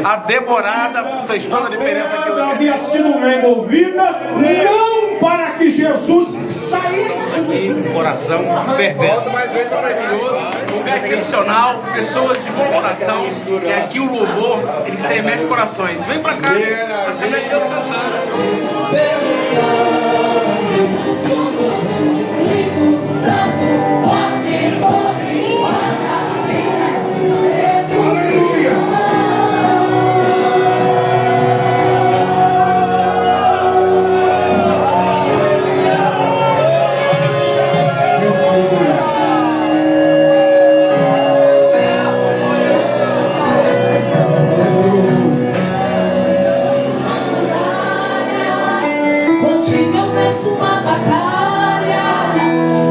A demorada fez toda a diferença aqui. Ela havia sido removida não para que Jesus saísse do coração fervendo. Lugar excepcional, pessoas de bom coração, e aqui o louvor, ele estremece corações. Vem pra cá, Assembleia de Deus Santana. Contigo eu venço uma batalha,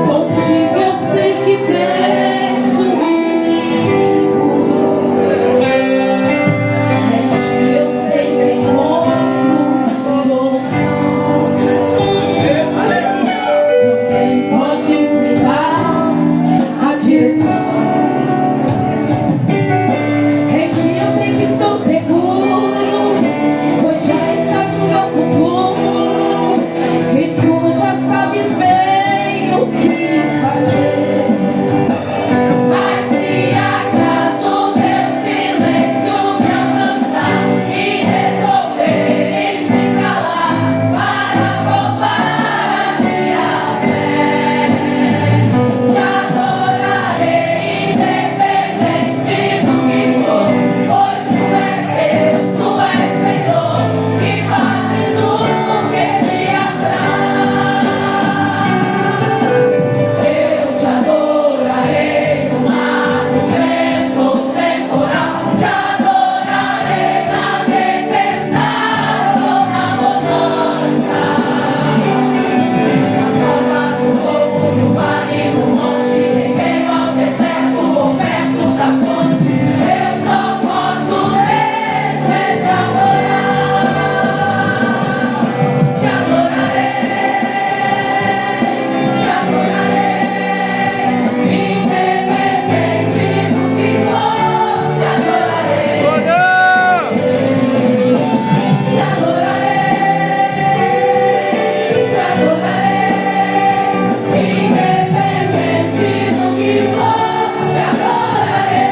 contigo eu sei que venço o inimigo. Em ti eu sei que encontro solução. Quem podes me dar a direção? Em ti eu sei que estou seguro, pois já estás no meu futuro. E tu já sabes bem o que fazer. Mas se acaso teu silêncio me alcançar e resolveres me calar para provar a minha fé, te adorarei independente do que for, pois tu és Deus, tu és Senhor, e fazes tudo que te apraz. Eu te adorarei no mar, no vento temporal, te adorarei na tempestade ou na bonança, na forma do fogo, no vale, no monte, em meio ao deserto ou perto da fonte. Eu só posso mesmo é te adorar. Te adorarei, independente do que for, te adorarei, te adorarei, independente do que for, te adorarei.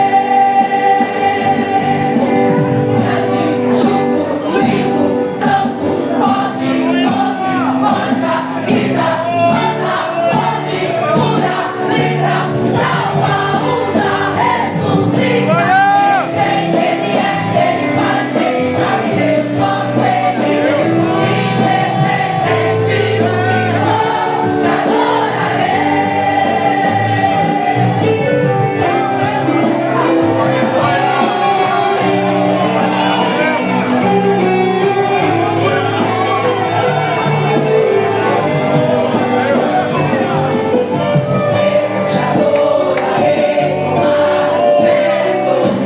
Justo, limpo, santo, forte, nome, forja, vida, manda, pode, cura, livra, salva, usa, ressuscita. Quem ele é, ele faz, ele sabe, Deus consegue, independente do que for, te adorarei. Te adorarei no mar, vento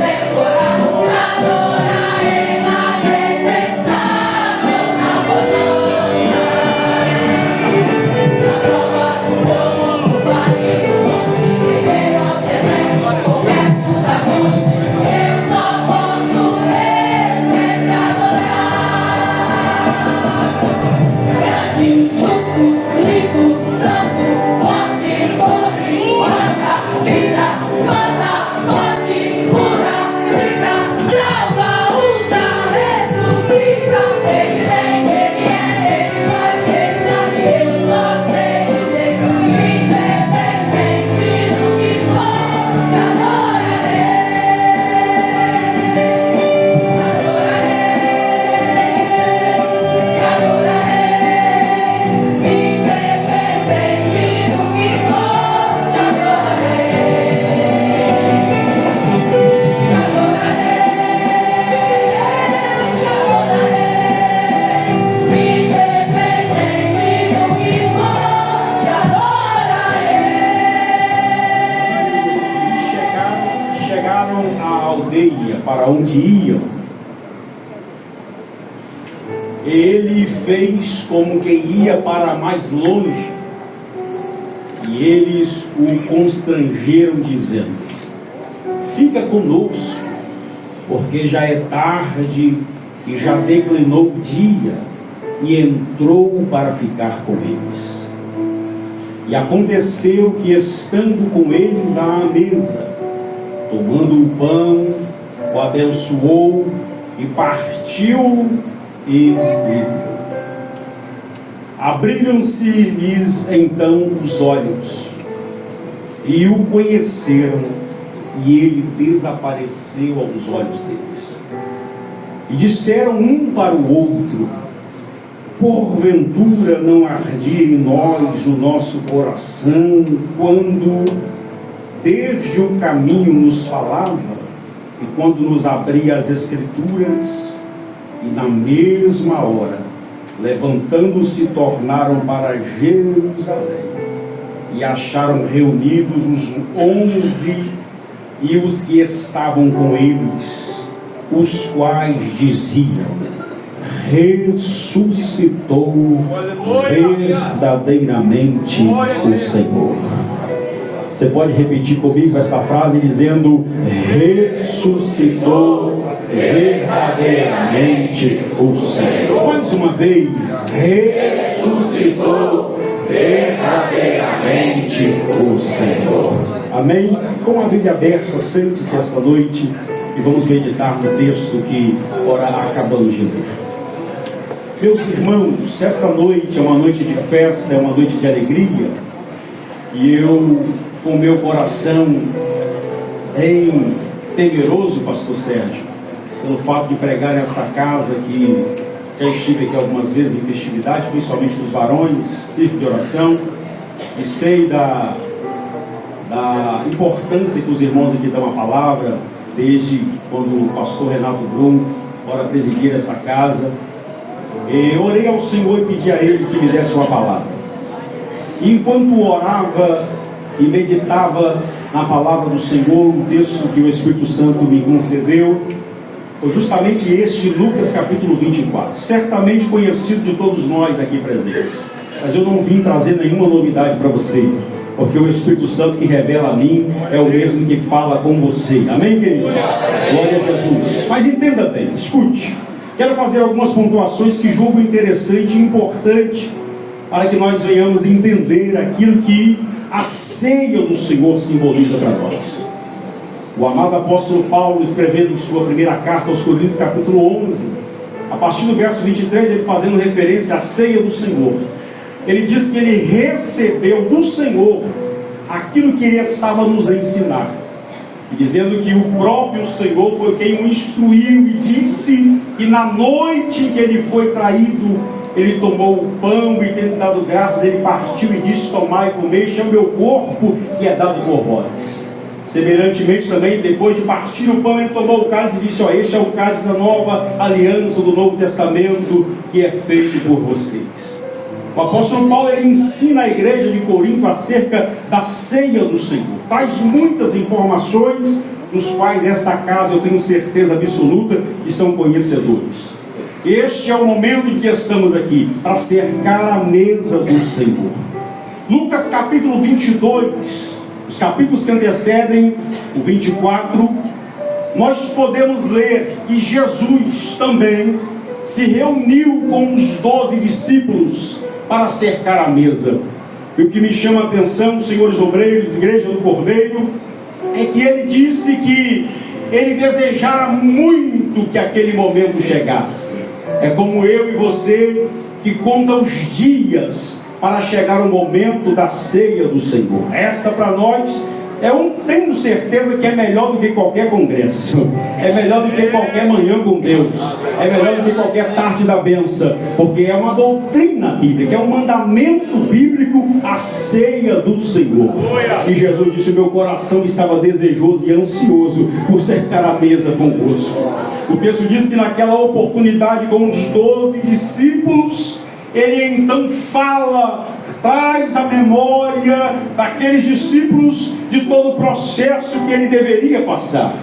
temporal, te adorarei na tempestade ou na bonança, na prova do fogo, no vale do monte, em meio ao deserto ou perto da fonte. Eu só posso mesmo é te adorar. Grande, justo, limpo, santo, forte, nobre, guarda, vida, manda, pode, cura, livra, salva, usa, ressuscita. Ele vem, ele é, ele faz, ele sabe, eu só sei dizer, independente do que for, te adorarei. Te adorarei, independente do que for, te adorarei. Te adorarei, independente do que for, te adorarei. chegaram à aldeia para onde iam. Ele fez como quem ia para mais longe, e eles o constrangeram, dizendo: fica conosco porque já é tarde e já declinou o dia, e entrou para ficar com eles. E aconteceu que, estando com eles à mesa, tomando o pão, o abençoou e partiu e lhe deu. Abriram-se-lhes então os olhos e o conheceram, e ele desapareceu aos olhos deles. E disseram um para o outro: porventura não ardia em nós o nosso coração quando desde o caminho nos falava e quando nos abria as Escrituras? E na mesma hora, levantando-se, tornaram para Jerusalém e acharam reunidos os 11 e os que estavam com eles, os quais diziam: ressuscitou verdadeiramente o Senhor. Você pode repetir comigo esta frase dizendo: ressuscitou verdadeiramente o Senhor. Mais uma vez: ressuscitou verdadeiramente o Senhor. Amém? Com a Bíblia aberta, sente-se esta noite e vamos meditar no texto que ora acabamos de ler. Meus irmãos, essa noite é uma noite de festa, é uma noite de alegria, e eu, com meu coração bem temeroso, pastor Sérgio, pelo fato de pregar nesta casa, que já estive aqui algumas vezes em festividade, principalmente dos varões, circo de oração, e sei da importância que os irmãos aqui dão à palavra, desde quando o pastor Renato Brum ora presidir essa casa. Eu orei ao Senhor e pedi a Ele que me desse uma palavra. E enquanto orava e meditava na palavra do Senhor, o texto que o Espírito Santo me concedeu foi justamente este de Lucas capítulo 24, certamente conhecido de todos nós aqui presentes. Mas eu não vim trazer nenhuma novidade para você, porque o Espírito Santo que revela a mim é o mesmo que fala com você. Amém, queridos? Glória a Jesus. Mas entenda bem, escute. Quero fazer algumas pontuações que julgo interessante e importante para que nós venhamos entender aquilo que a ceia do Senhor simboliza para nós. O amado apóstolo Paulo, escrevendo em sua primeira carta aos Coríntios, capítulo 11, a partir do verso 23, ele fazendo referência à ceia do Senhor, ele diz que ele recebeu do Senhor aquilo que ele estava nos ensinar, dizendo que o próprio Senhor foi quem o instruiu e disse que na noite em que ele foi traído, ele tomou o pão e, tendo dado graças, ele partiu e disse: tomai e comei, este é o meu corpo que é dado por vós. Semelhantemente também, depois de partir o pão, ele tomou o cálice e disse: este é o cálice da nova aliança, do Novo Testamento, que é feito por vocês. O apóstolo Paulo, ele ensina a igreja de Corinto acerca da ceia do Senhor. Traz muitas informações, dos quais essa casa eu tenho certeza absoluta que são conhecedores. Este é o momento em que estamos aqui, para cercar a mesa do Senhor. Lucas capítulo 22, os capítulos que antecedem o 24, nós podemos ler que Jesus também se reuniu com os 12 discípulos para cercar a mesa. E o que me chama a atenção, senhores obreiros, igreja do Cordeiro, é que ele disse que ele desejara muito que aquele momento chegasse. É como eu e você que conta os dias para chegar o momento da ceia do Senhor. Essa para nós tenho certeza que é melhor do que qualquer congresso, é melhor do que qualquer manhã com Deus, é melhor do que qualquer tarde da bênção, porque é uma doutrina bíblica, é um mandamento bíblico, a ceia do Senhor. E Jesus disse: meu coração estava desejoso e ansioso por cercar a mesa convosco. O texto diz que naquela oportunidade, com os 12 discípulos, ele então traz a memória daqueles discípulos de todo o processo que ele deveria passar.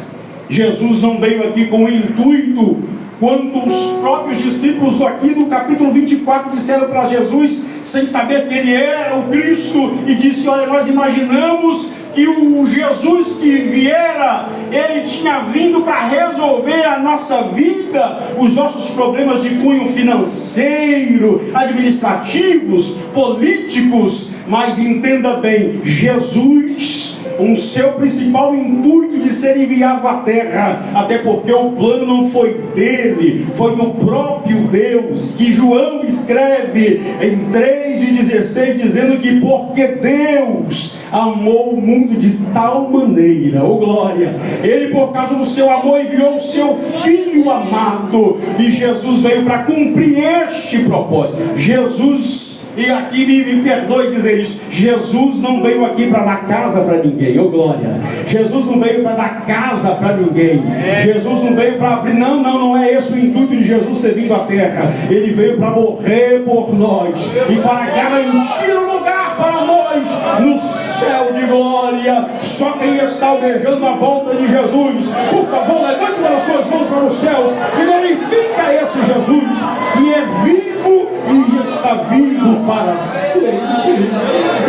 Jesus não veio aqui com o intuito quando os próprios discípulos aqui no capítulo 24 disseram para Jesus, sem saber que ele era o Cristo, e disse: olha, nós imaginamos que o Jesus que viera, ele tinha vindo para resolver a nossa vida, os nossos problemas de cunho financeiro, administrativos, políticos. Mas entenda bem, Jesus, o seu principal intuito de ser enviado à terra, até porque o plano não foi dele, foi do próprio Deus, que João escreve em 3:16, dizendo que porque Deus amou o mundo de tal maneira, oh glória, ele por causa do seu amor enviou o seu Filho amado, e Jesus veio para cumprir este propósito. Jesus, e aqui me perdoe dizer isso, Jesus não veio aqui para dar casa para ninguém, oh glória. Jesus não veio para dar casa para ninguém. Jesus não veio para abrir, não é esse o intuito de Jesus ter vindo à terra. Ele veio para morrer por nós e para garantir um lugar para nós no céu de glória. Só quem está almejando a volta de Jesus, por favor, levante as suas mãos para os céus e glorifica esse Jesus que é vivo e está vivo para sempre.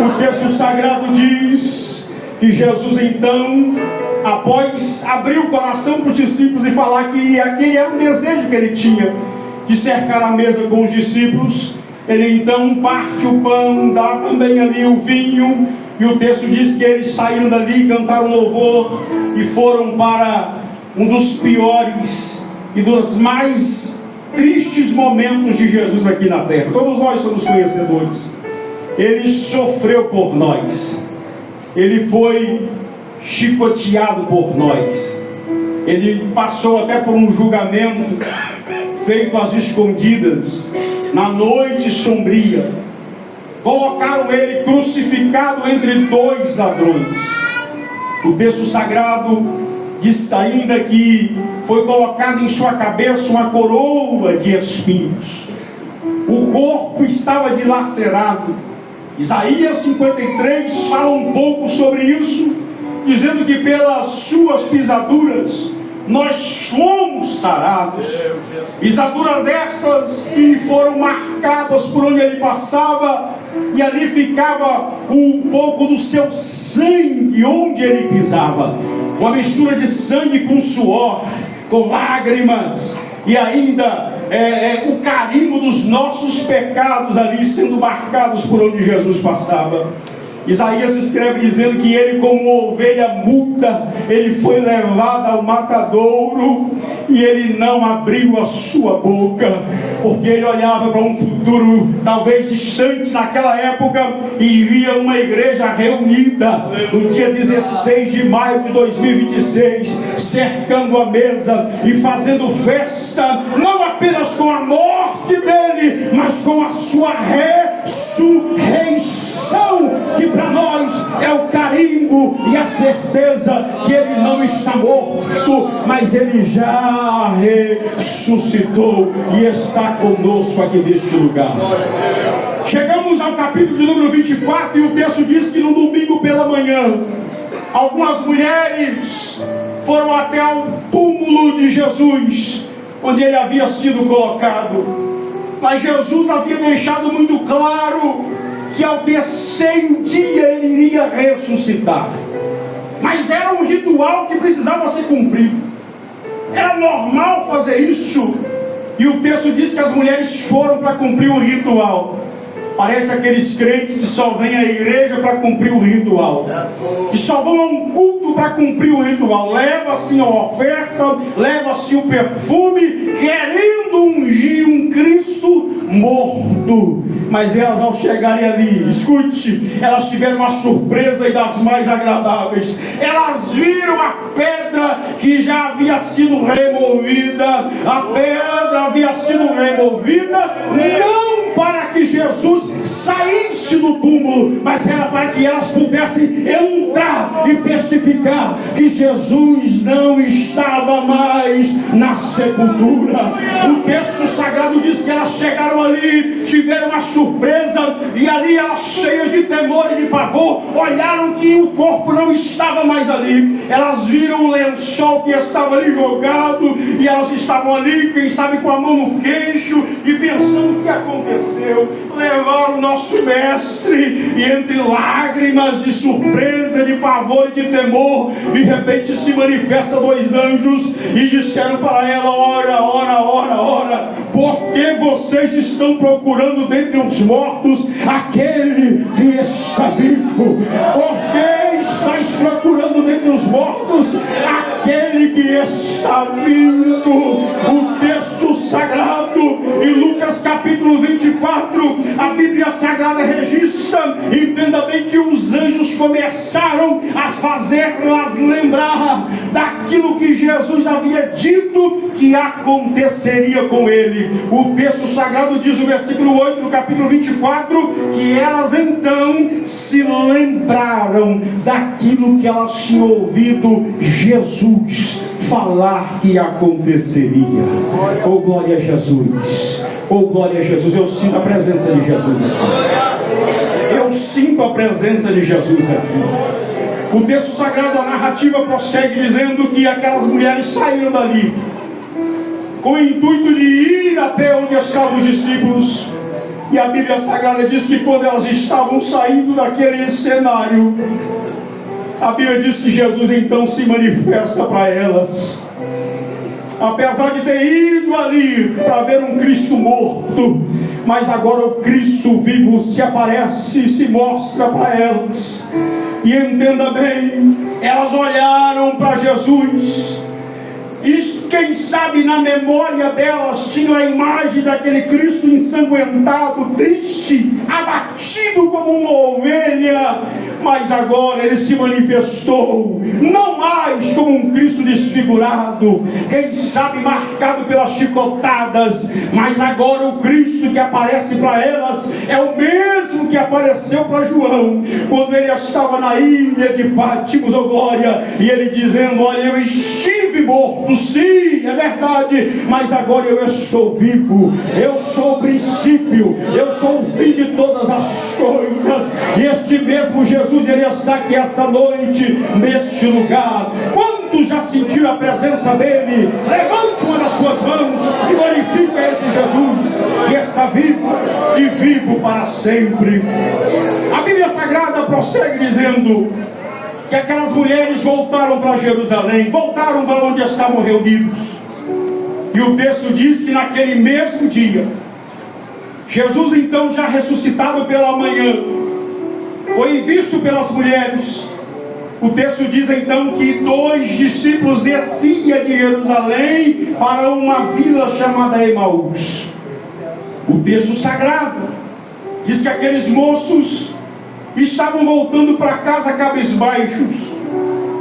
O texto sagrado diz que Jesus então, após abrir o coração para os discípulos e falar que aquele era um desejo que ele tinha, de cercar a mesa com os discípulos, ele então parte o pão, dá também ali o vinho, e o texto diz que eles saíram dali, cantaram louvor e foram para um dos piores e dos mais tristes momentos de Jesus aqui na terra. Todos nós somos conhecedores. Ele sofreu por nós, ele foi chicoteado por nós, ele passou até por um julgamento feito às escondidas, na noite sombria. Colocaram ele crucificado entre dois ladrões. O texto sagrado diz ainda que foi colocado em sua cabeça uma coroa de espinhos. O corpo estava dilacerado. Isaías 53 fala um pouco sobre isso, dizendo que pelas suas pisaduras nós fomos sarados. Pisaduras essas que foram marcadas por onde ele passava, e ali ficava um pouco do seu sangue onde ele pisava. Uma mistura de sangue com suor, com lágrimas, e ainda o carimbo dos nossos pecados ali sendo marcados por onde Jesus passava. Isaías escreve dizendo que ele, como ovelha muda, ele foi levado ao matadouro e ele não abriu a sua boca, porque ele olhava para um futuro talvez distante naquela época e via uma igreja reunida no dia 16 de maio de 2026, cercando a mesa e fazendo festa, não apenas com a morte dele, mas com a sua ressurreição, que para nós é o carimbo e a certeza que ele não está morto, mas ele já ressuscitou e está conosco aqui neste lugar. Chegamos ao capítulo de número 24 e o texto diz que no domingo pela manhã, algumas mulheres foram até o túmulo de Jesus, onde ele havia sido colocado. Mas Jesus havia deixado muito claro que ao terceiro dia ele iria ressuscitar. Mas era um ritual que precisava ser cumprido. Era normal fazer isso. E o texto diz que as mulheres foram para cumprir o ritual. Parece aqueles crentes que só vêm à igreja para cumprir o ritual, que só vão a um culto para cumprir o ritual. Leva-se a oferta, leva-se o perfume, querendo ungir um Cristo morto. Mas elas, ao chegarem ali, escute, elas tiveram uma surpresa e das mais agradáveis. Elas viram a pedra que já havia sido removida. A pedra havia sido removida, não não para que Jesus saísse do túmulo, mas era para que elas pudessem entrar e testificar que Jesus não estava mais na sepultura. O texto sagrado diz que elas chegaram ali, tiveram uma surpresa, e ali elas, cheias de temor e de pavor, olharam que o corpo não estava mais ali. Elas viram o lençol que estava ali jogado, e elas estavam ali, quem sabe com a mão no queixo, e pensando o que aconteceu. Levaram o nosso mestre, e entre lágrimas de surpresa, de pavor e de temor, de repente se manifesta dois anjos e disseram para ela: ora, ora, ora, ora, por que vocês estão procurando dentre os mortos aquele que está vivo? Por que estáis procurando dentre os mortos aquele que está vivo? O texto sagrado em Lucas capítulo 24, a Bíblia Sagrada registra, entenda bem, que os anjos começaram a fazê-las lembrar daquilo que Jesus havia dito que aconteceria com ele. O texto sagrado diz no versículo 8 do capítulo 24 que elas então se lembraram daquilo que elas tinham ouvido Jesus falar que aconteceria. Oh, glória a Jesus! Oh, glória a Jesus! Eu sinto a presença de Jesus aqui. Eu sinto a presença de Jesus aqui. O texto sagrado, a narrativa prossegue dizendo que aquelas mulheres saíram dali com o intuito de ir até onde estavam os discípulos. E a Bíblia Sagrada diz que quando elas estavam saindo daquele cenário, a Bíblia diz que Jesus então se manifesta para elas. Apesar de ter ido ali para ver um Cristo morto, mas agora o Cristo vivo se aparece e se mostra para elas. E entenda bem, elas olharam para Jesus, e quem sabe na memória delas tinha a imagem daquele Cristo ensanguentado, triste, abatido como uma ovelha. Mas agora ele se manifestou, não mais como um Cristo desfigurado, quem sabe marcado pelas chicotadas, mas agora o Cristo que aparece para elas é o mesmo que apareceu para João, quando ele estava na ilha de Pátimos, oh glória, e ele dizendo: olha, eu estive morto, sim, é verdade, mas agora eu estou vivo, eu sou o princípio, eu sou o fim de todas as coisas, e este mesmo Jesus, ele está aqui esta noite, neste lugar. Quantos já sentiram a presença dele? Levante uma das suas mãos e glorifique a esse Jesus, que está vivo e vivo para sempre. A Bíblia Sagrada prossegue dizendo que aquelas mulheres voltaram para Jerusalém, voltaram para onde estavam reunidos. E o texto diz que naquele mesmo dia, Jesus então já ressuscitado pela manhã, foi visto pelas mulheres. O texto diz então que 2 discípulos desciam de Jerusalém para uma vila chamada Emaús. O texto sagrado diz que aqueles moços estavam voltando para casa cabisbaixos,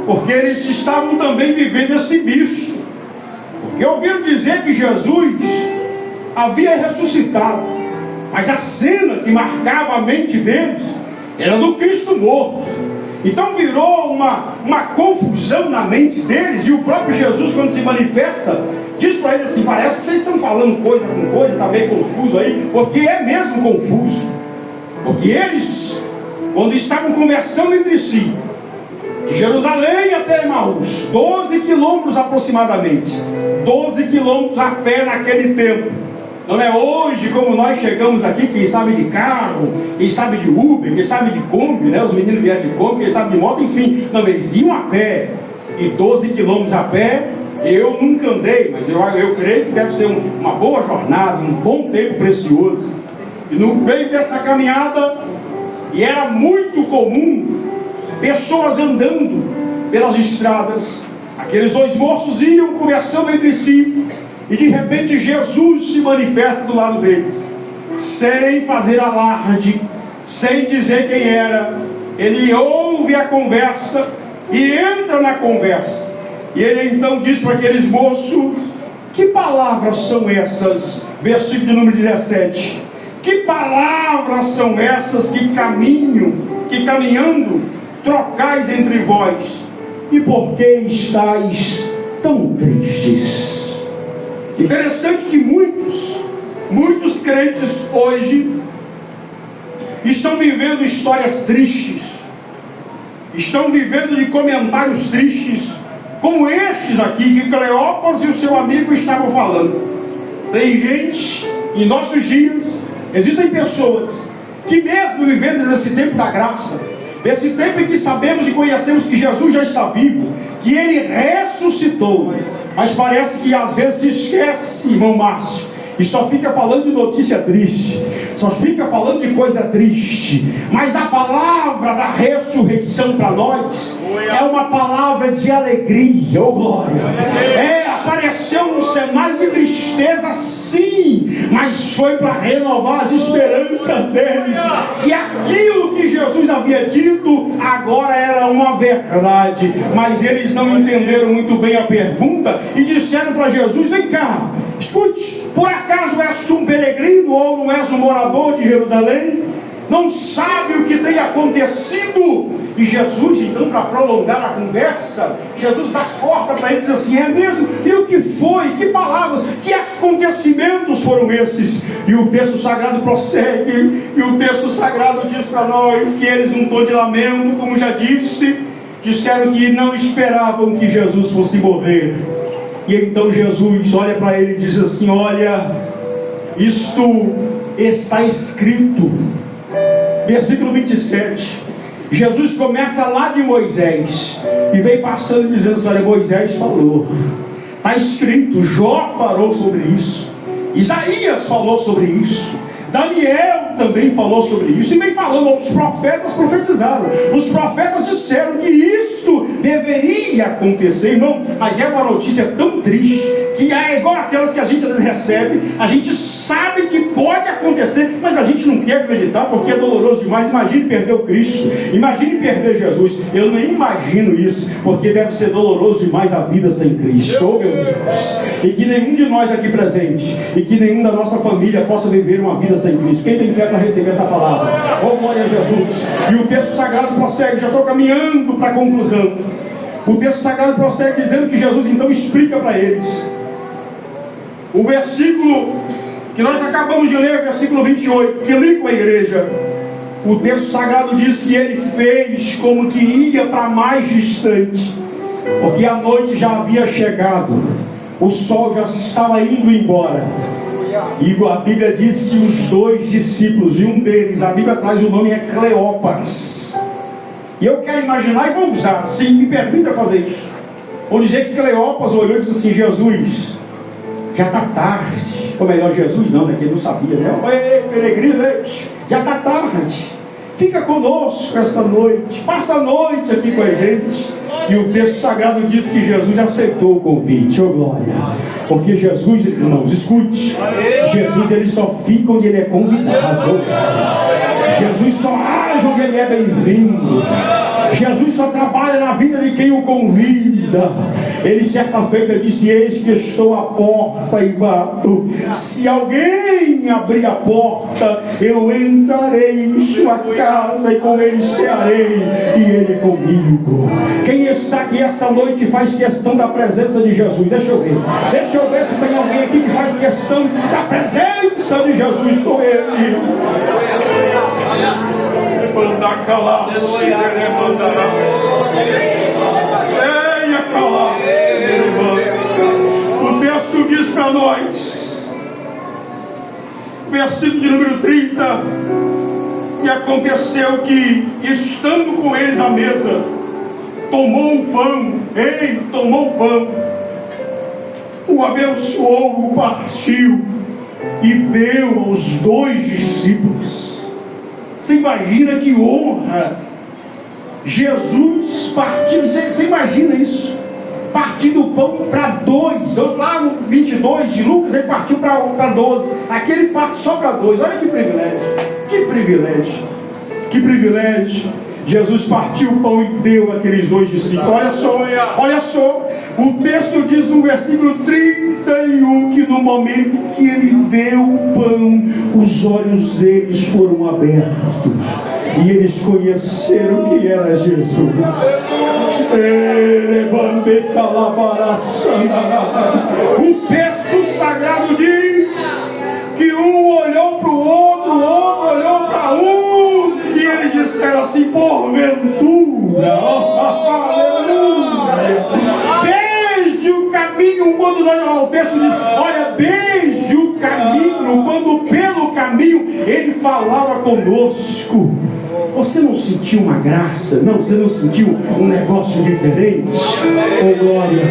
porque eles estavam também vivendo esse misto, porque ouviram dizer que Jesus havia ressuscitado, mas a cena que marcava a mente deles era do Cristo morto. Então virou uma confusão na mente deles. E o próprio Jesus, quando se manifesta, diz para eles assim: parece que vocês estão falando coisa com coisa, está meio confuso aí, porque é mesmo confuso. Porque eles, quando estavam conversando entre si, de Jerusalém até Emaús, 12 quilômetros aproximadamente, 12 quilômetros a pé naquele tempo. Não é hoje como nós chegamos aqui, quem sabe de carro, quem sabe de Uber, quem sabe de Kombi, né? Os meninos vieram de Kombi, quem sabe de moto, enfim. Não, eles iam a pé. E 12 quilômetros a pé, eu nunca andei, mas eu creio que deve ser uma boa jornada, um bom tempo precioso. E no meio dessa caminhada, e era muito comum pessoas andando pelas estradas. Aqueles 2 moços iam conversando entre si, e de repente Jesus se manifesta do lado deles, sem fazer alarde, sem dizer quem era. Ele ouve a conversa e entra na conversa, e ele então diz para aqueles moços: que palavras são essas? Versículo de número 17: Que palavras são essas que caminhando, trocais entre vós? E por que estáis tão tristes? Interessante que muitos crentes hoje estão vivendo histórias tristes, estão vivendo de comentários tristes, como estes aqui que Cleopas e o seu amigo estavam falando. Tem gente, em nossos dias, existem pessoas que mesmo vivendo nesse tempo da graça, esse tempo em que sabemos e conhecemos que Jesus já está vivo, que Ele ressuscitou, mas parece que às vezes se esquece, irmão Márcio, e só fica falando de notícia triste, só fica falando de coisa triste. Mas a palavra da ressurreição para nós é uma palavra de alegria, oh glória. Apareceu num cenário de tristeza, sim, mas foi para renovar as esperanças deles. E aquilo que Jesus havia dito agora era uma verdade, mas eles não entenderam muito bem a pergunta e disseram para Jesus: vem cá, escute, por acaso és tu um peregrino ou não és um morador de Jerusalém? Não sabe o que tem acontecido? E Jesus, então, para prolongar a conversa, Jesus dá corda para ele e diz assim: é mesmo? E o que foi? Que palavras? Que acontecimentos foram esses? E o texto sagrado prossegue, e o texto sagrado diz para nós que eles, um tom de lamento, como já disse, disseram que não esperavam que Jesus fosse morrer. E então Jesus olha para ele e diz assim: olha, isto está escrito. Versículo 27. Jesus começa lá de Moisés e vem passando dizendo assim: olha, Moisés falou, está escrito, Jó falou sobre isso, Isaías falou sobre isso, Daniel também falou sobre isso, e vem falando, os profetas profetizaram, os profetas disseram que isto deveria acontecer, irmão. Mas é uma notícia tão triste, que é igual aquelas que a gente às vezes recebe, a gente sabe que pode acontecer, mas a gente não quer acreditar porque é doloroso demais. Imagine perder o Cristo, imagine perder Jesus. Eu nem imagino isso, porque deve ser doloroso demais a vida sem Cristo, oh meu Deus. E que nenhum de nós aqui presente, e que nenhum da nossa família possa viver uma vida sem Cristo. Quem tem fé para receber essa palavra? Oh glória a Jesus. E o texto sagrado prossegue, já estou caminhando para a conclusão. O texto sagrado prossegue dizendo que Jesus então explica para eles. O versículo que nós acabamos de ler, versículo 28, que li com a igreja, o texto sagrado diz que ele fez como que ia para mais distante, porque a noite já havia chegado, o sol já estava indo embora. E a Bíblia diz que os dois discípulos, e um deles, a Bíblia traz o nome, é Cleopas. E eu quero imaginar e vou usar, sim, me permita fazer isso. Vou dizer que Cleopas olhou e disse assim: Jesus, já está tarde. Ou melhor, Jesus não, né? Que ele não sabia, né? Ei, peregrino, já está tarde. Fica conosco esta noite. Passa a noite aqui com a gente. E o texto sagrado diz que Jesus aceitou o convite. Oh glória. Porque Jesus, irmãos, escute, Jesus ele só fica onde ele é convidado. Jesus só age onde ele é bem-vindo. Jesus só trabalha na vida de quem o convida. Ele certa feita disse: eis que estou à porta e bato. Se alguém abrir a porta, eu entrarei em sua casa e com ele cearei e ele comigo. Quem está aqui esta noite faz questão da presença de Jesus? Deixa eu ver se tem alguém aqui que faz questão da presença de Jesus com ele. O texto diz para nós, versículo de número 30, e aconteceu que, estando com eles à mesa, tomou o pão, o abençoou, o partiu e deu aos dois discípulos. Você imagina que honra! Jesus partindo, você imagina isso? Partindo o pão para dois. Lá no 22 de Lucas ele partiu para 12. Aqui ele parte só para dois. Olha que privilégio, que privilégio, que privilégio. Jesus partiu o pão e deu àqueles dois discípulos. Olha só, O texto diz no versículo 31 que no momento em que ele deu o pão, os olhos deles foram abertos e eles conheceram que era Jesus. O texto sagrado diz que um olhou para o outro olhou para um, e eles disseram assim: porventura, aleluia, desde o caminho, quando o texto diz, olha, desde o caminho, quando pelo caminho ele falava conosco. Você não sentiu uma graça? Não, você não sentiu um negócio diferente? Oh glória!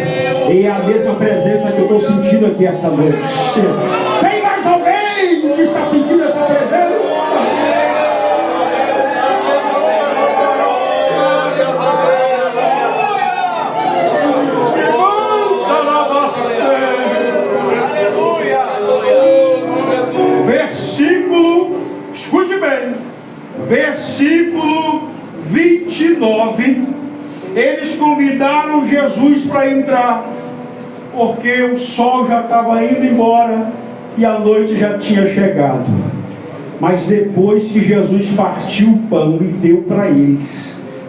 E é a mesma presença que eu estou sentindo aqui essa noite. Tem mais alguém que está sentindo essa presença? Versículo, escute bem, versículo 29, eles convidaram Jesus para entrar, porque o sol já estava indo embora e a noite já tinha chegado. Mas depois que Jesus partiu o pão e deu para eles,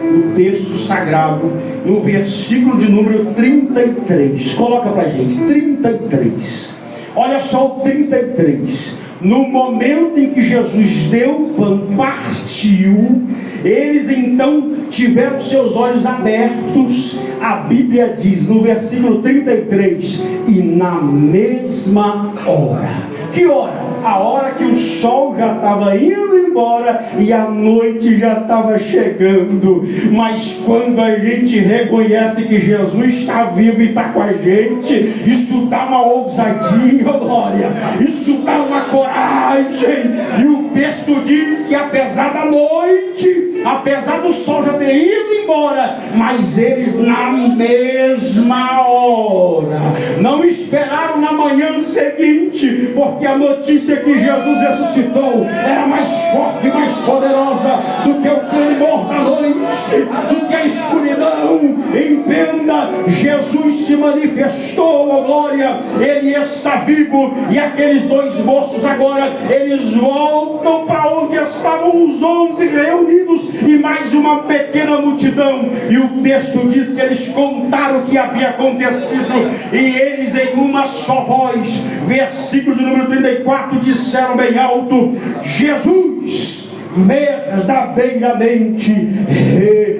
no texto sagrado, no versículo de número 33, coloca para a gente, 33, olha só o 33. No momento em que Jesus deu o pão, partiu, eles então tiveram seus olhos abertos. A Bíblia diz no versículo 33, e na mesma hora. Que hora? A hora que o sol já estava indo embora e a noite já estava chegando. Mas quando a gente reconhece que Jesus está vivo e está com a gente, isso dá uma ousadia, glória, isso dá uma coragem. E o texto diz que apesar da noite, apesar do sol já ter ido embora, mas eles na mesma hora não esperaram na manhã seguinte, porque a notícia que Jesus ressuscitou era mais forte e mais poderosa do que o clamor da noite, do que a escuridão. Entenda, Jesus se manifestou, oh glória, ele está vivo. E aqueles dois moços agora, eles voltam para onde estavam os 11 reunidos e mais uma pequena multidão, e o texto diz que eles contaram o que havia acontecido, e eles em uma só voz, versículo de número 34, disseram bem alto: Jesus verdadeiramente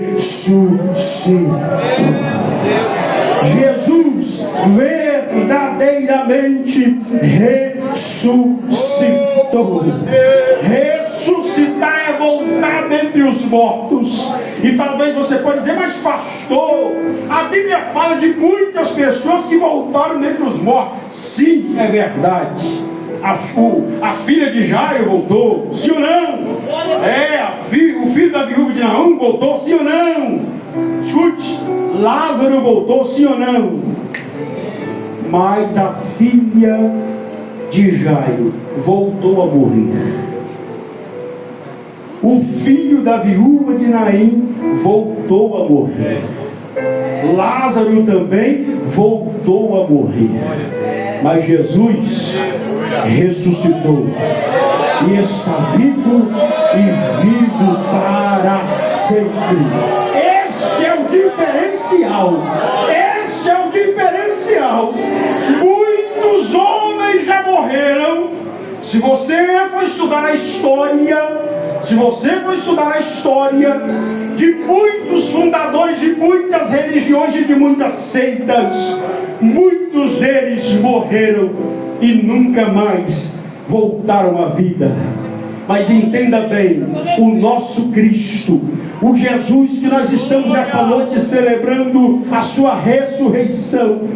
ressuscitou. Jesus verdadeiramente ressuscitou. Ressuscitar é voltar dentre os mortos. E talvez você pode dizer: mas pastor, a Bíblia fala de muitas pessoas que voltaram dentre os mortos. Sim, é verdade. A filha de Jairo voltou, sim ou não? O filho da viúva de Naum voltou, sim ou não? Escute, Lázaro voltou, sim ou não? Mas a filha de Jairo voltou a morrer. O filho da viúva de Naim voltou a morrer. Lázaro também voltou a morrer. Mas Jesus ressuscitou e está vivo e vivo para sempre. Esse é o diferencial. Esse é o diferencial. Muitos homens já morreram. Se você for estudar a história, de muitos fundadores de muitas religiões e de muitas seitas, muitos deles morreram e nunca mais voltaram à vida. Mas entenda bem, o nosso Cristo, o Jesus que nós estamos essa noite celebrando a sua ressurreição,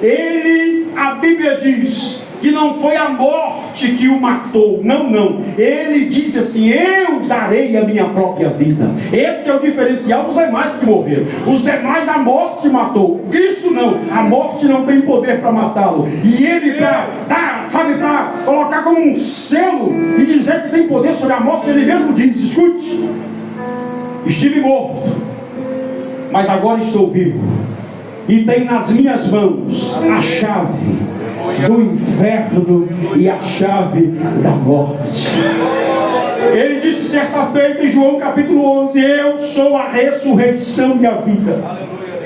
ele, a Bíblia diz que não foi a morte que o matou, não, ele disse assim: eu darei a minha própria vida. Esse é o diferencial dos demais que morreram. Os demais a morte matou, Cristo não, a morte não tem poder para matá-lo. E ele, para colocar como um selo e dizer que tem poder sobre a morte, ele mesmo diz: escute, estive morto, mas agora estou vivo. e tem nas minhas mãos a chave do inferno e a chave da morte. Ele disse certa feita em João capítulo 11: eu sou a ressurreição e a vida.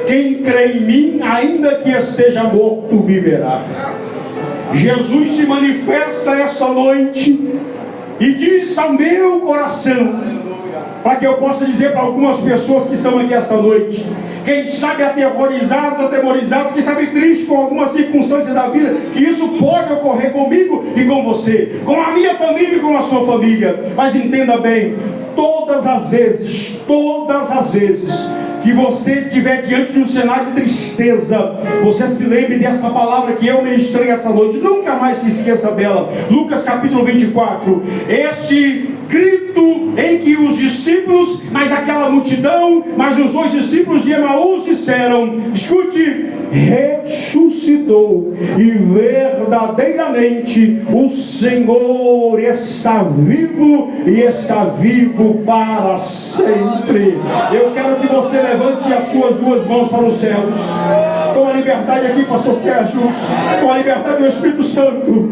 Quem crê em mim, ainda que esteja morto, viverá. Jesus se manifesta essa noite e diz ao meu coração, para que eu possa dizer para algumas pessoas que estão aqui esta noite, quem sabe atemorizados, quem sabe tristes com algumas circunstâncias da vida, que isso pode ocorrer comigo e com você, com a minha família e com a sua família. Mas entenda bem, todas as vezes que você estiver diante de um cenário de tristeza, você se lembre desta palavra que eu ministrei essa noite, nunca mais se esqueça dela. Lucas capítulo 24, este grito em que os discípulos, mas aquela multidão, mas os 2 discípulos de Emaús disseram, escute, ressuscitou, e verdadeiramente o Senhor está vivo, e está vivo para sempre. Eu quero que você levante as suas 2 mãos para os céus, com a liberdade aqui, pastor Sérgio, com a liberdade do Espírito Santo,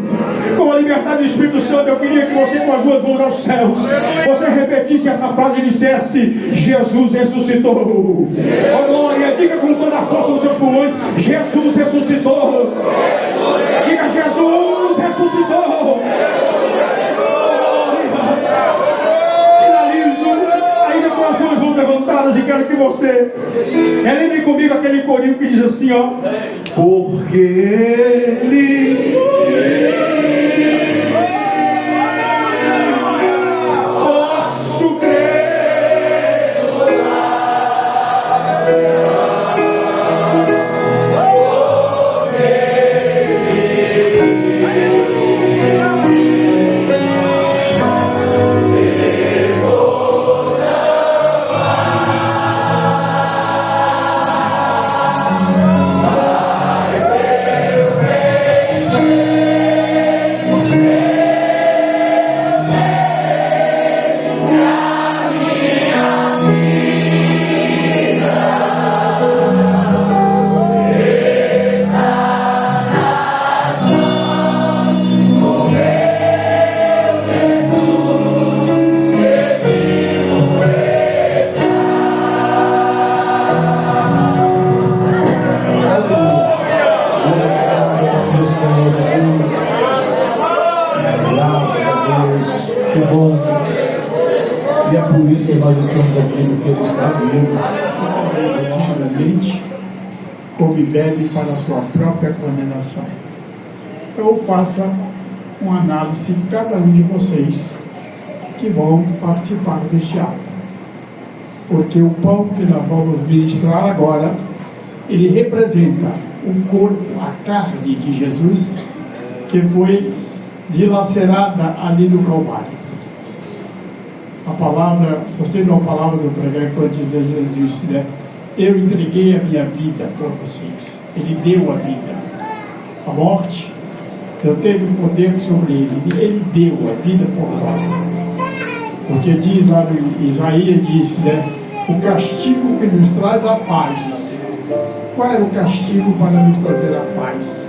com a liberdade do Espírito Santo. Eu queria que você, com as 2 mãos aos céus, você repetisse essa frase e dissesse: Jesus ressuscitou. Oh glória, diga com toda a força dos seus pulmões: Jesus ressuscitou. Diga: Jesus ressuscitou. Finalizo ainda com as 2 mãos levantadas, e quero que você lembre comigo aquele corinho que diz assim, ó: porque Ele posso crer. E é por isso que nós estamos aqui, porque Ele está vivo. Dignamente, come e bebe para a sua própria condenação. Então faça uma análise de cada um de vocês que vão participar deste ato. Porque o pão que nós vamos ministrar agora, ele representa o corpo, a carne de Jesus, que foi dilacerada ali no Calvário. A palavra, gostei de uma palavra do pregador antes de Jesus disse, né? Eu entreguei a minha vida por vocês. Ele deu a vida. A morte não teve poder sobre ele. Ele deu a vida por nós. Porque diz lá em Isaías, diz, né? O castigo que nos traz a paz. Qual era o castigo para nos trazer a paz?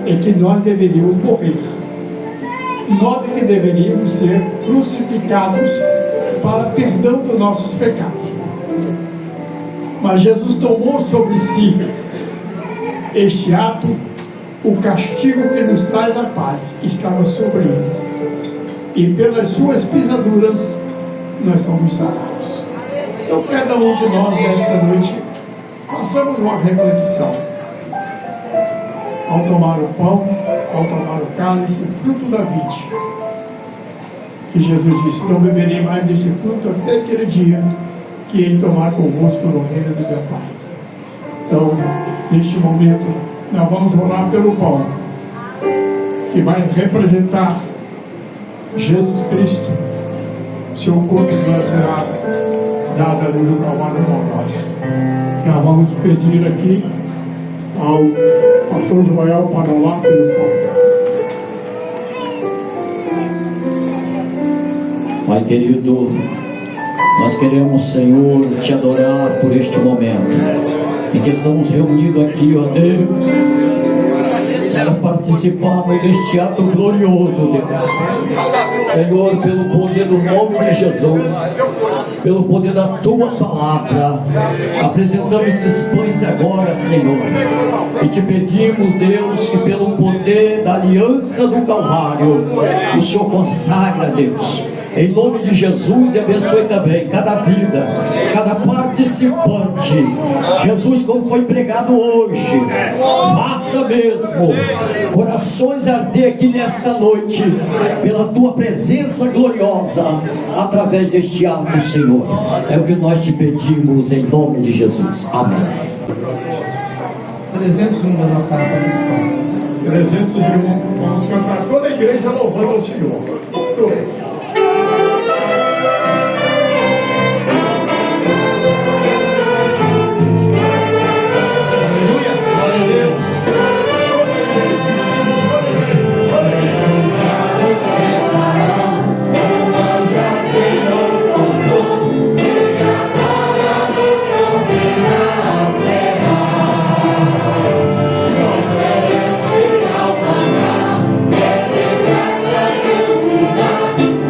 É que nós deveríamos morrer. Nós é que deveríamos ser crucificados para perdão dos nossos pecados. Mas Jesus tomou sobre si este ato, o castigo que nos traz a paz estava sobre ele. E pelas suas pisaduras nós fomos sarados. Então cada um de nós nesta noite façamos uma reflexão. Ao tomar o pão, ao tomar o cálice, o fruto da vide, que Jesus disse, não beberei mais deste fruto até aquele dia que em tomar convosco no reino do meu Pai. Então, neste momento, nós vamos orar pelo pão, que vai representar Jesus Cristo, seu corpo dilacerado, dado ali no Calvário por nós. Nós vamos pedir aqui ao pastor Joel para lá pelo pão. Pai querido, nós queremos, Senhor, te adorar por este momento. e que estamos reunidos aqui, ó Deus, para participarmos deste ato glorioso, Deus. Senhor, pelo poder do nome de Jesus, pelo poder da Tua Palavra, apresentamos esses pães agora, Senhor, e te pedimos, Deus, que pelo poder da aliança do Calvário, o Senhor consagra, Deus, em nome de Jesus, e abençoe também cada vida, cada participante. Jesus, como foi pregado hoje, faça mesmo corações arder aqui nesta noite pela Tua presença gloriosa através deste ato, Senhor. É o que nós te pedimos em nome de Jesus. Amém. 301 da nossa harpa cristã. 301. Vamos cantar toda a igreja louvando ao Senhor. Todos. Celestial maná, é de graça que o Senhor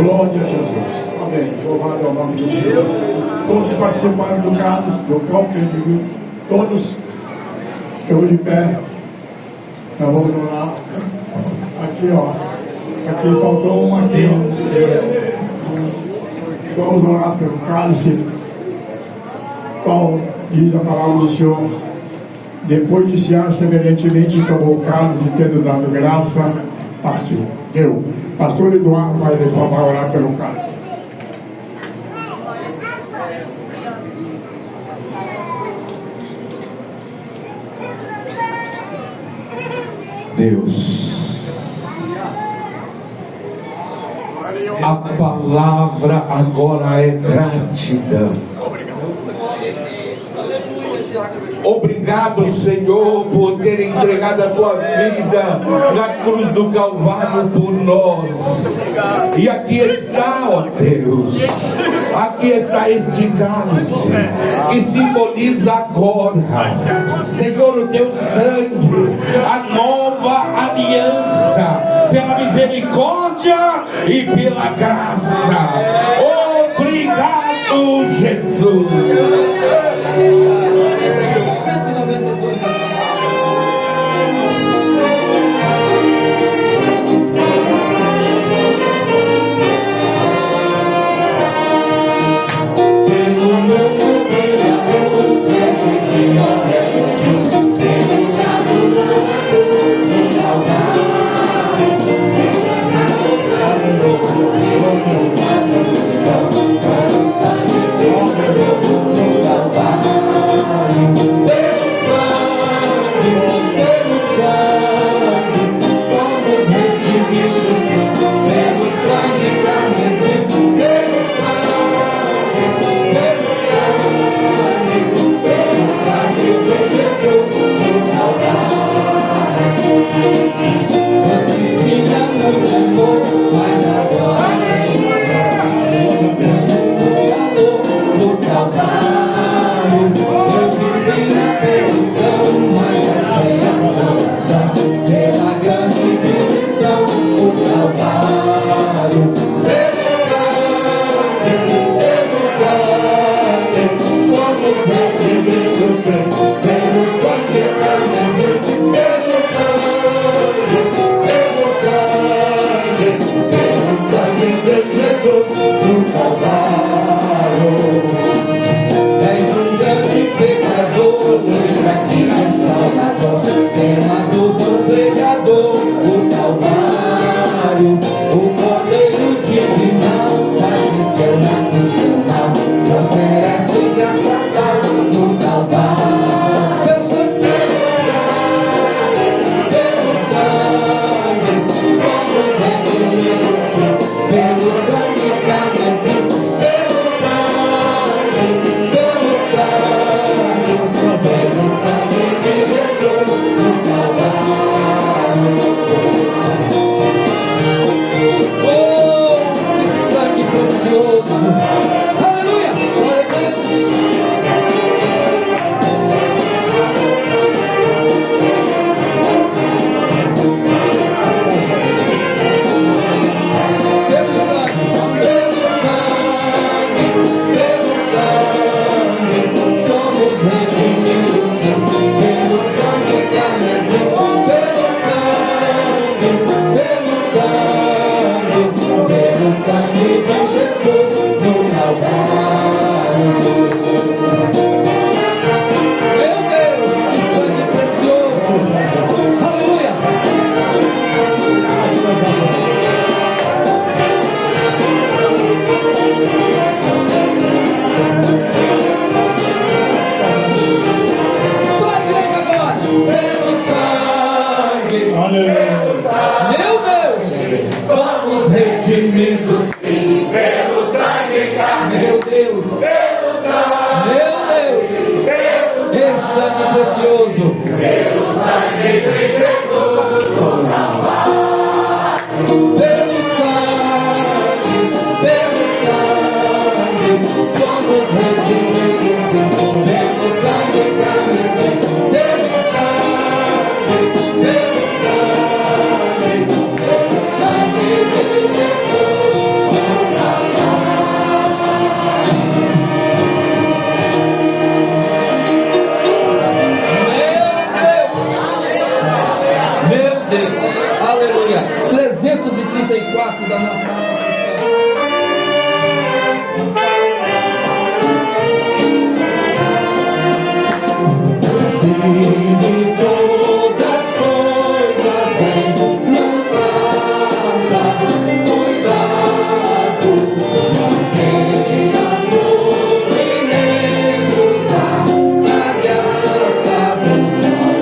Glória a Jesus. Amém. Louvado é o nome do Senhor. Todos participaram do canto, do pão que eu digo. Todos. Eu de pé. Nós vamos orar. Aqui, ó. Aqui faltou um aqui, ó. Vamos orar pelo cálice. Qual diz a palavra do Senhor? Depois de cear semelhantemente, tomou o cálice, tendo dado graça, partiu. Deu. Pastor Eduardo vai reformar, orar pelo cálice. Deus, a palavra agora é gratidão. Obrigado, Senhor, por ter entregado a tua vida na cruz do Calvário por nós. E aqui está, ó Deus, aqui está este cálice que simboliza agora, Senhor, o teu sangue, a nova aliança, pela misericórdia e pela graça. Obrigado, Jesus. 192 Jesus. 334 da nossa alma cristã. De todas as coisas vem, não guarda, cuidado, mantenha as luzes negros, a graça do Salvador.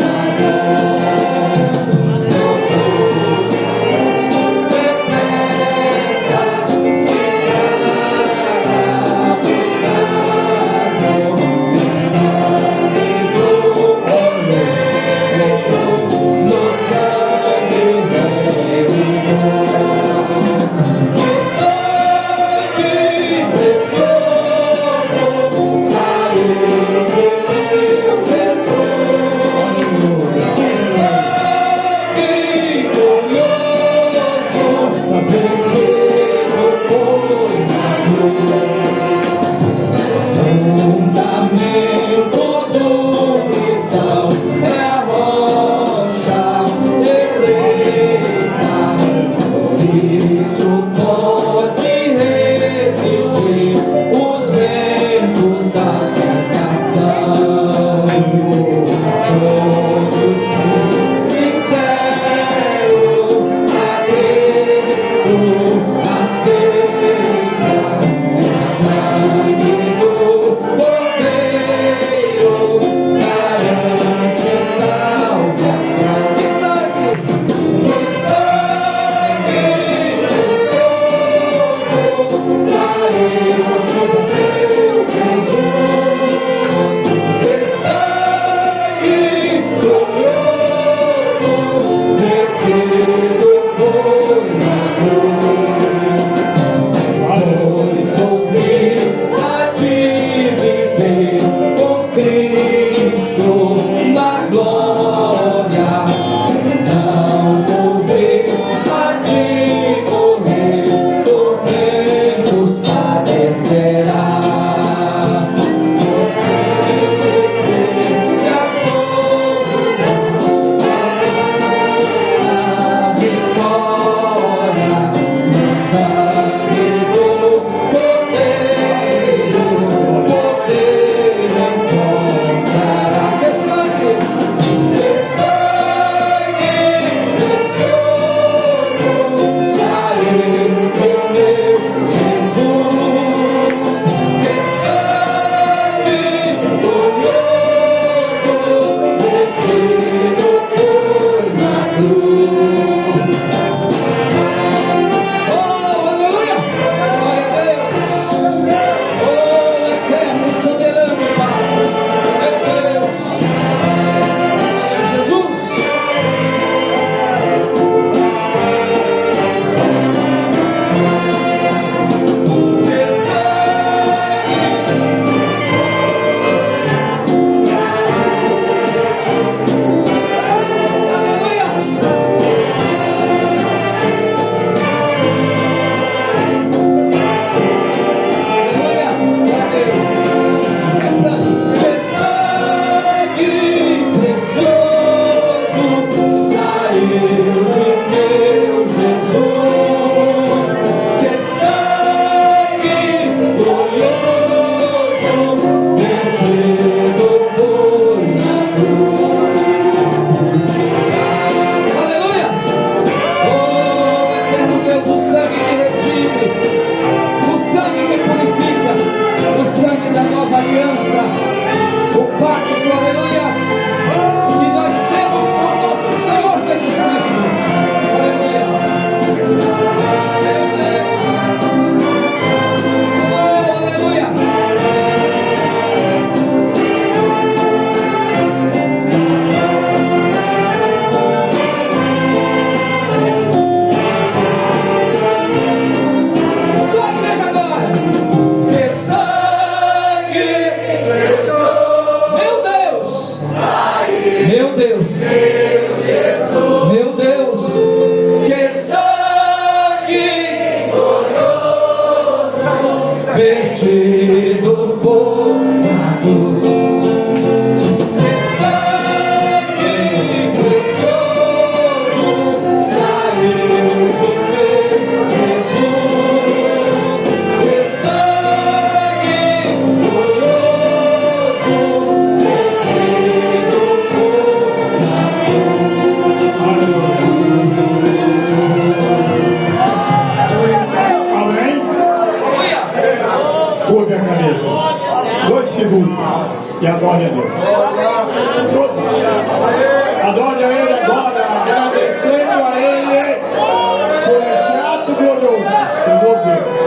e adore a Deus. Adore a Ele agora, agradecendo a Ele por esse ato glorioso, Senhor Deus.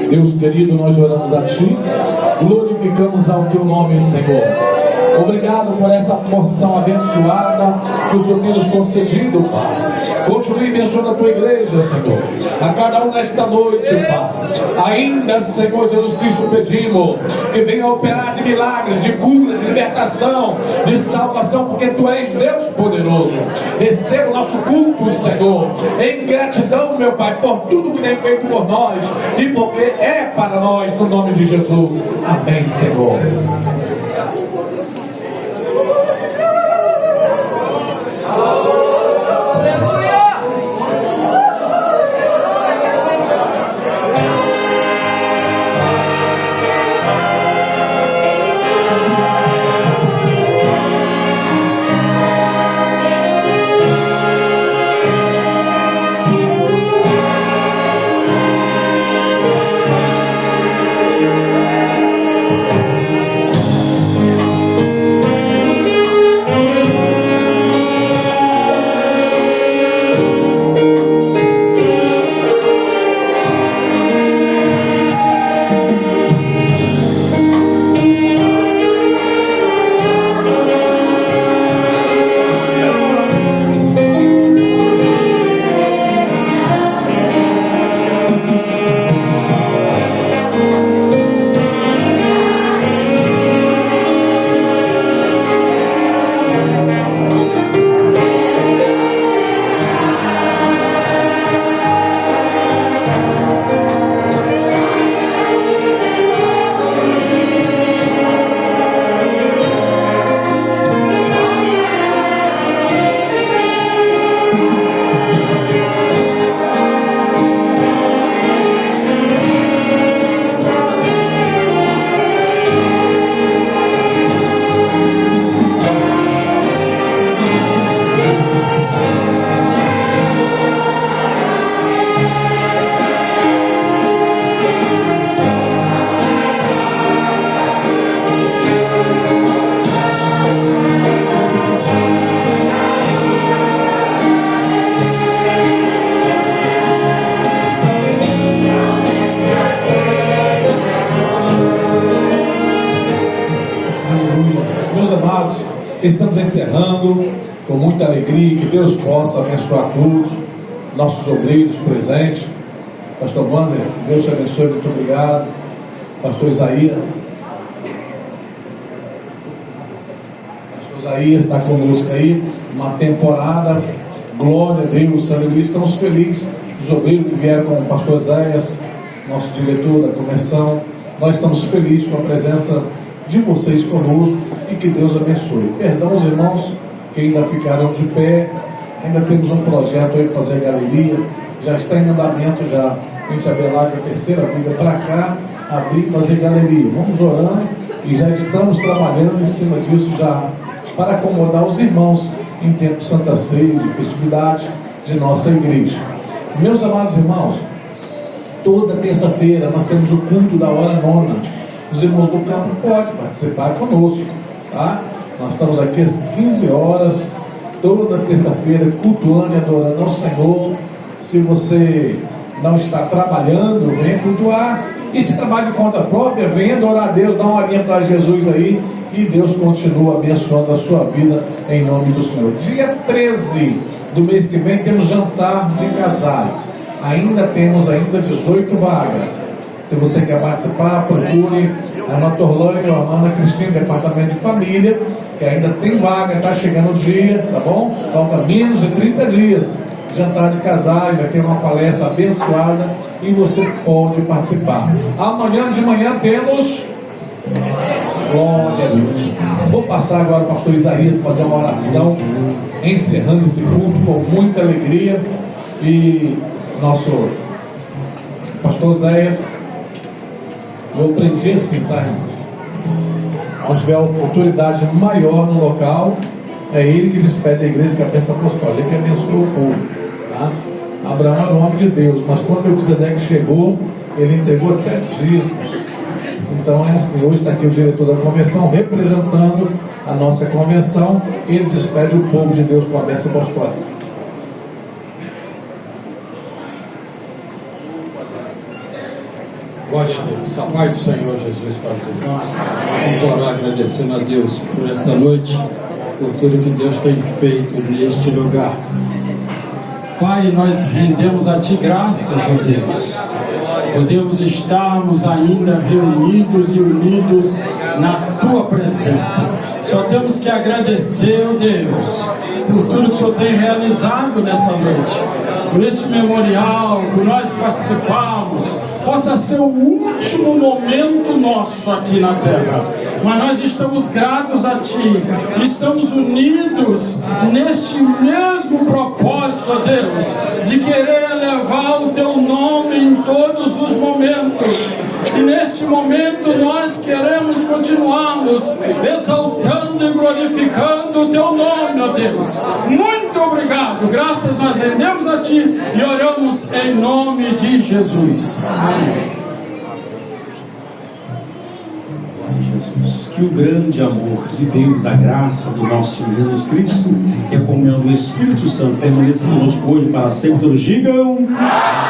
Deus querido, nós oramos a Ti, glorificamos ao Teu nome, Senhor. Obrigado por essa porção abençoada que o Senhor tem nos concedido, Pai. Continue abençoando a Tua igreja, Senhor, a cada um nesta noite, Pai. Ainda, Senhor Jesus Cristo, pedimos que venha operar de milagres, de cura, de libertação, de salvação, porque Tu és Deus poderoso. Receba o nosso culto, Senhor, em gratidão, meu Pai, por tudo que tem feito por nós e porque é para nós, no nome de Jesus. Amém, Senhor. Estamos encerrando com muita alegria, que Deus possa abençoar todos, nossos obreiros presentes. Pastor Wander, Deus te abençoe, muito obrigado. Pastor Isaías. Pastor Isaías está conosco aí, uma temporada, glória a Deus, aleluia. Estamos felizes, os obreiros que vieram com o pastor Isaías, nosso diretor da convenção. Nós estamos felizes com a presença de vocês conosco e que Deus abençoe. Perdão os irmãos que ainda ficarão de pé, ainda temos um projeto aí para fazer galeria, já está em andamento já, a gente Abelardo, a terceira vida para cá, abrir e fazer galeria. Vamos orando e já estamos trabalhando em cima disso já, para acomodar os irmãos em tempo de Santa Ceia, de festividade de nossa igreja. Meus amados irmãos, toda terça-feira nós temos o culto da hora nona. Os irmãos do campo podem participar conosco, tá? Nós estamos aqui às 15 horas, toda terça-feira, cultuando e adorando ao Senhor. Se você não está trabalhando, venha cultuar. E se trabalha de conta própria, venha adorar a Deus, dá uma horinha para Jesus aí, e Deus continua abençoando a sua vida em nome do Senhor. Dia 13 do mês que vem temos jantar de casais. Temos 18 vagas. Se você quer participar, procure a Ana Torlândia ou a Ana Cristina, departamento de família, que ainda tem vaga, está chegando o dia, tá bom? Falta menos de 30 dias. Jantar de casais, vai ter uma palestra abençoada e você pode participar. Amanhã de manhã temos... Glória a Deus. Vou passar agora para o pastor Isaías para fazer uma oração, encerrando esse culto com muita alegria. E nosso pastor Zéias, eu aprendi assim, tá, irmãos? Onde tiver autoridade maior no local, é ele que despede a igreja, que é a peça apostólica, ele que abençoa o povo, tá? Abraão era o homem de Deus, mas quando Melquisedeque chegou, ele entregou até os dízimos. Então é assim, hoje está aqui o diretor da convenção, representando a nossa convenção, ele despede o povo de Deus com a peça apostólica. Glória a Deus. A paz do Senhor Jesus para os irmãos. Vamos orar agradecendo a Deus por esta noite, por tudo que Deus tem feito neste lugar. Pai, nós rendemos a Ti graças, ó Deus. Podemos estarmos ainda reunidos e unidos na Tua presença. Só temos que agradecer, ó Deus, por tudo que o Senhor tem realizado nesta noite, por este memorial, por nós participarmos. Possa ser o último momento nosso aqui na terra, mas nós estamos gratos a Ti, estamos unidos neste mesmo propósito, ó Deus, de querer elevar o Teu nome em todos os momentos. E neste momento nós queremos continuarmos exaltando e glorificando o Teu nome, ó Deus. Muito obrigado, graças nós rendemos a Ti e oramos em nome de Jesus. Amém. Jesus, que o grande amor de Deus, a graça do nosso Senhor Jesus Cristo e a comunhão do Espírito Santo permaneça conosco hoje para sempre. Todos digam amém.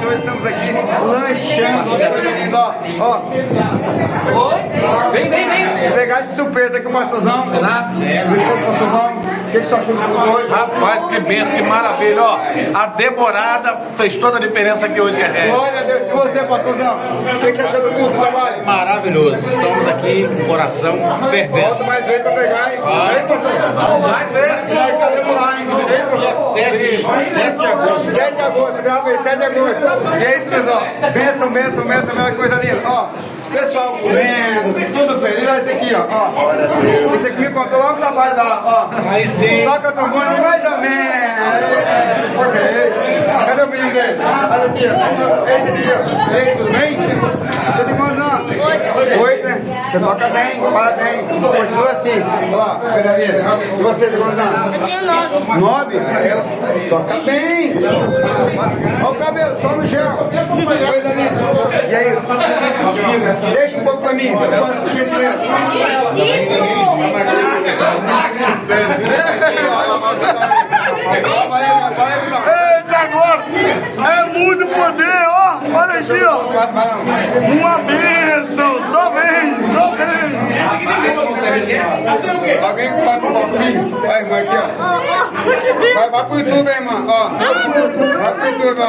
hoje estamos aqui lanchando. Ó. Vem. Pegar de surpresa aqui o pastorzão. Pastorzão, o que você achou do culto hoje? Rapaz, que benção, que maravilha, ó. A demorada fez toda a diferença aqui hoje, Guerreiro. Glória a Deus. E você, pastorzão? O que você achou do culto, trabalho? Maravilhoso. Estamos aqui com o coração fervendo. Volta mais vezes pra pegar, hein? Vem, pastorzão. Mais vezes. Nós estaremos lá, hein? 7 de agosto. 7 de agosto, grava aí, 7 de agosto. E é isso, pessoal. Benção, coisa linda. Ó, pessoal comendo, tudo feliz. Olha esse aqui, ó. Esse aqui me contou lá no trabalho lá, ó. Aí sim. Toca trombone mais ou menos. Cadê o menino dele? Olha aqui, ó. Esse aqui, ó. Ei, tudo bem? Você tem quantos anos? 8, né? Você toca bem, parabéns. Continua assim. Ó, e você tem quantos anos? Eu tenho 9. 9? Toca bem. Olha o cabelo, só no gel. Coisa linda. E é isso. Deixa um pouco pra mim. Eita, agora! É muito poder, ó! Olha aqui, ó! Uma bênção! Só vem! Alguém que passa um pouquinho. Vai, irmã, aqui, ó. Vai pro YouTube, irmã. Ó. Vai pro YouTube, ó.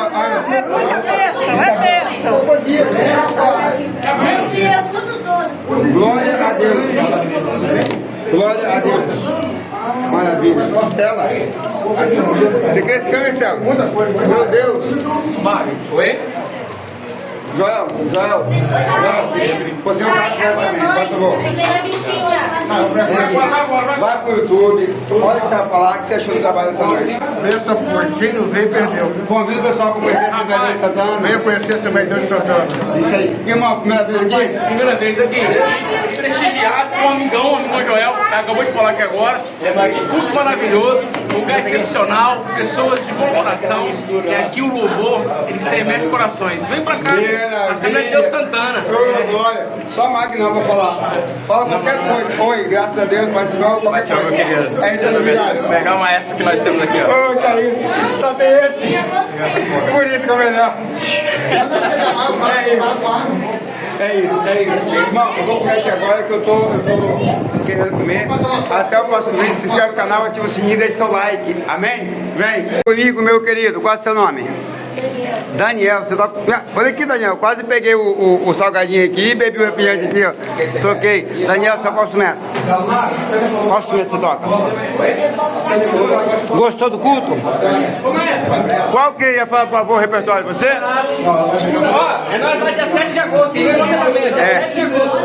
Glória a Deus. Glória a Deus. Maravilha. Estela. Você quer esse câmera, Estela? Meu Deus. Mário, oi? Joel. Você não tá nessa também, faz favor. Vai pro YouTube, olha o que você vai falar, o que você achou do trabalho dessa noite. Pensa por quem não veio, perdeu. Convido o pessoal a conhecer a Assembleia de Santana. Venha conhecer a Assembleia de Santana. Isso aí. Irmão, primeira vez aqui? Primeira vez aqui. Prestigiado com o amigão Joel, que acabou de falar aqui agora. Tudo maravilhoso, lugar excepcional, pessoas de bom coração. E aqui o louvor, ele estremece corações. Vem pra cá, Assembleia de Deus Santana. Olha, só a máquina pra falar. Fala qualquer coisa. Oi, graças a Deus, mas igual qualquer coisa. meu querido. É intermediário. Pegar o maestro que nós temos aqui, ó. Ô, que é isso? Só tem esse. Por isso que é melhor. É isso. Irmão, eu vou comer aqui agora que eu tô querendo comer. Até o próximo vídeo. Se inscreve no canal, ativa o sininho e deixa seu like. Amém? Vem comigo, meu querido. Qual é o seu nome? Daniel, você toca. Olha aqui, Daniel. Quase peguei o salgadinho aqui e bebi o refrigerante aqui, ó. Troquei. Daniel, você qual instrumento? Qual instrumento você toca? Gostou do culto? Qual que ia falar para o repertório? Você? Ó, é nós lá dia 7 de agosto, e você também, dia 7 de agosto.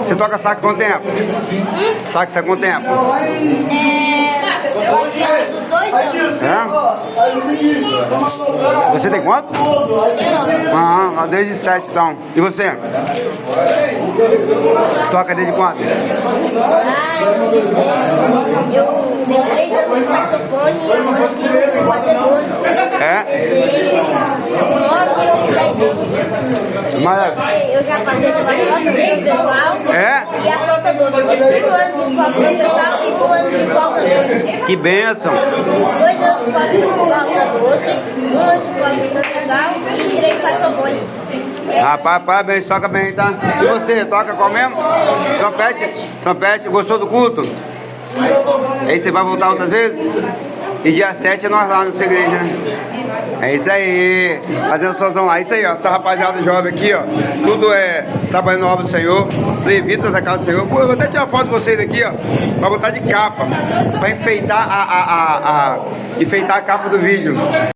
Você toca sax há quanto tempo? Sax há quanto tempo? Eu acho que é dos 2 anos. É? Você tem quanto? Desde 7 então. E você? Toca desde quando? Eu tenho 3 anos de saxofone e agora eu vou fazer 12. Eu já passei pela flauta do pessoal e a flauta doce. 5 anos de flauta do pessoal e 1 ano de flauta doce. Que bênção! 2 anos de flauta doce, 1 ano de flauta do pessoal e 3 saxofone. Rapaz, parabéns, toca bem, tá? E você, toca qual mesmo? Trompete, gostou do culto? Aí você vai voltar outras vezes? E dia 7 é nós lá no segredo, né? É isso aí, fazendo solzão lá. É isso aí, ó, essa rapaziada jovem aqui, ó. Tudo é trabalhando na obra do Senhor, levitas da casa do Senhor. Pô, eu vou até tirar uma foto de vocês aqui, ó, pra botar de capa, pra enfeitar enfeitar a capa do vídeo.